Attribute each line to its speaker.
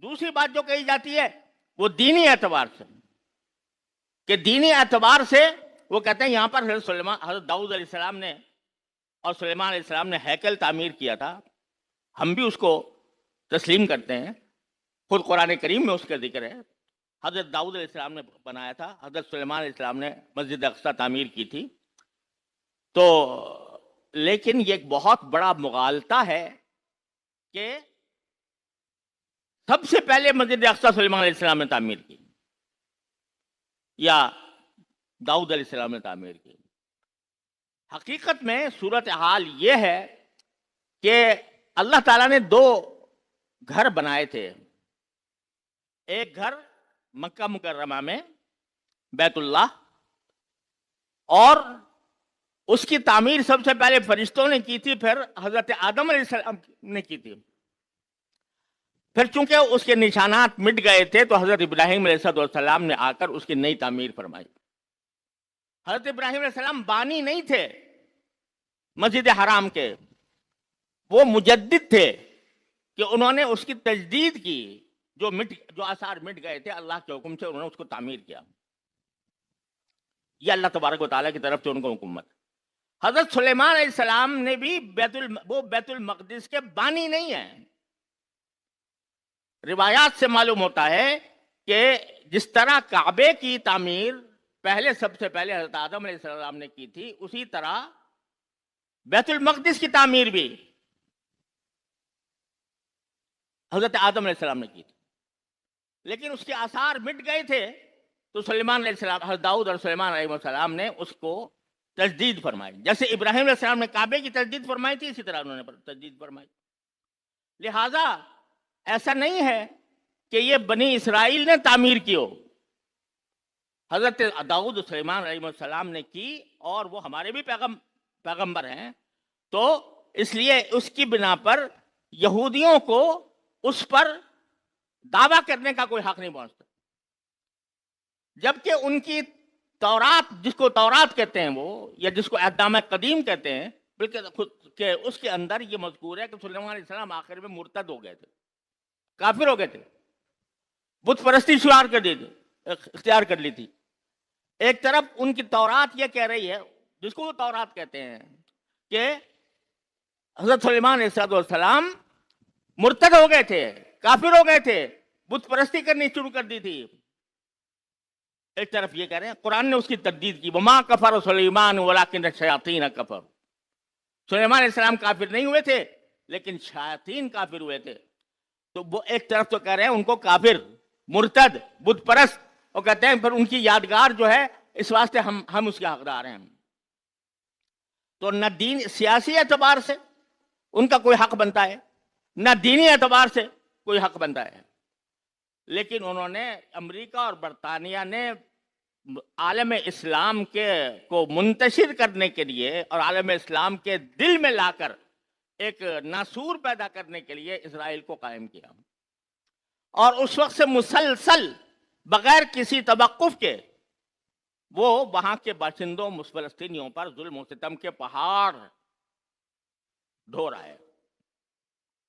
Speaker 1: دوسری بات جو کہی جاتی ہے وہ دینی اعتبار سے، کہ دینی اعتبار سے وہ کہتے ہیں یہاں پر حضرت داؤد علیہ السلام نے اور سلیمان علیہ السلام نے ہیکل تعمیر کیا تھا، ہم بھی اس کو تسلیم کرتے ہیں، خود قرآن کریم میں اس کا ذکر ہے۔ حضرت داؤد علیہ السلام نے بنایا تھا، حضرت سلیمان علیہ السلام نے مسجد اقصی تعمیر کی تھی۔ تو لیکن یہ ایک بہت بڑا مغالطہ ہے کہ سب سے پہلے مسجد اقصی سلیمان علیہ السلام نے تعمیر کی یا داؤد علیہ السلام نے تعمیر کی۔ حقیقت میں صورتحال یہ ہے کہ اللہ تعالیٰ نے دو گھر بنائے تھے، ایک گھر مکہ مکرمہ میں بیت اللہ، اور اس کی تعمیر سب سے پہلے فرشتوں نے کی تھی، پھر حضرت آدم علیہ السلام نے کی تھی۔ پھر چونکہ اس کے نشانات مٹ گئے تھے تو حضرت ابراہیم علیہ السلام نے آ کر اس کی نئی تعمیر فرمائی۔ حضرت ابراہیم علیہ السلام بانی نہیں تھے مسجد حرام کے، وہ مجدد تھے کہ انہوں نے اس کی تجدید کی، جو آثار مٹ گئے تھے اللہ کے حکم سے انہوں نے اس کو تعمیر کیا۔ یہ اللہ تبارک و تعالیٰ کی طرف سے ان کو حکومت۔ حضرت سلیمان علیہ السلام نے بھی وہ بیت المقدس کے بانی نہیں ہیں۔ روایات سے معلوم ہوتا ہے کہ جس طرح کعبے کی تعمیر سب سے پہلے حضرت آدم علیہ السلام نے کی تھی، اسی طرح بیت المقدس کی تعمیر بھی حضرت آدم علیہ السلام نے کی تھی، لیکن اس کے آثار مٹ گئے تھے تو سلیمان علیہ السلام، حضرت داؤد اور سلیمان علیہ السلام نے اس کو تجدید فرمائی۔ جیسے ابراہیم علیہ السلام نے کعبے کی تجدید فرمائی تھی، اسی طرح انہوں نے تجدید فرمائی۔ لہذا ایسا نہیں ہے کہ یہ بنی اسرائیل نے تعمیر کی ہو، حضرت داؤد سلیمان علیہ السلام نے کی، اور وہ ہمارے بھی پیغمبر ہیں، تو اس لیے اس کی بنا پر یہودیوں کو اس پر دعویٰ کرنے کا کوئی حق نہیں پہنچتا، جبکہ ان کی تورات، جس کو تورات کہتے ہیں وہ، یا جس کو عہد نامہ قدیم کہتے ہیں، بلکہ کہ اس کے اندر یہ مذکور ہے کہ سلیمان علیہ السلام آخر میں مرتد ہو گئے تھے، کافر ہو گئے تھے، بت پرستی اختیار کر لی تھی۔ ایک طرف ان کی تورات یہ کہہ رہی ہے، جس کو وہ تورات کہتے ہیں، کہ حضرت سلیمان علیہ السلام مرتد ہو گئے تھے، کافر ہو گئے تھے، بت پرستی کرنی شروع کر دی تھی۔ ایک طرف یہ کہہ رہے ہیں، قرآن نے اس کی تردید کی، وما کفر سلیمان ولکن الشیاطین کفر۔ سلیمان علیہ السلام کافر نہیں ہوئے تھے، لیکن شیاطین کافر ہوئے تھے۔ تو وہ ایک طرف تو کہہ رہے ہیں ان کو کافر، مرتد، بت پرست، اور کہتے ہیں پھر ان کی یادگار جو ہے اس واسطے ہم اس کے حقدار ہیں۔ تو نہ دین سیاسی اعتبار سے ان کا کوئی حق بنتا ہے، نہ دینی اعتبار سے کوئی حق بنتا ہے، لیکن انہوں نے، امریکہ اور برطانیہ نے عالم اسلام کو منتشر کرنے کے لیے اور عالم اسلام کے دل میں لا کر ایک ناسور پیدا کرنے کے لیے اسرائیل کو قائم کیا، اور اس وقت سے مسلسل بغیر کسی توقف کے وہ وہاں کے باشندوں فلسطینیوں پر ظلم و ستم کے پہاڑ ڈھو رہا ہے۔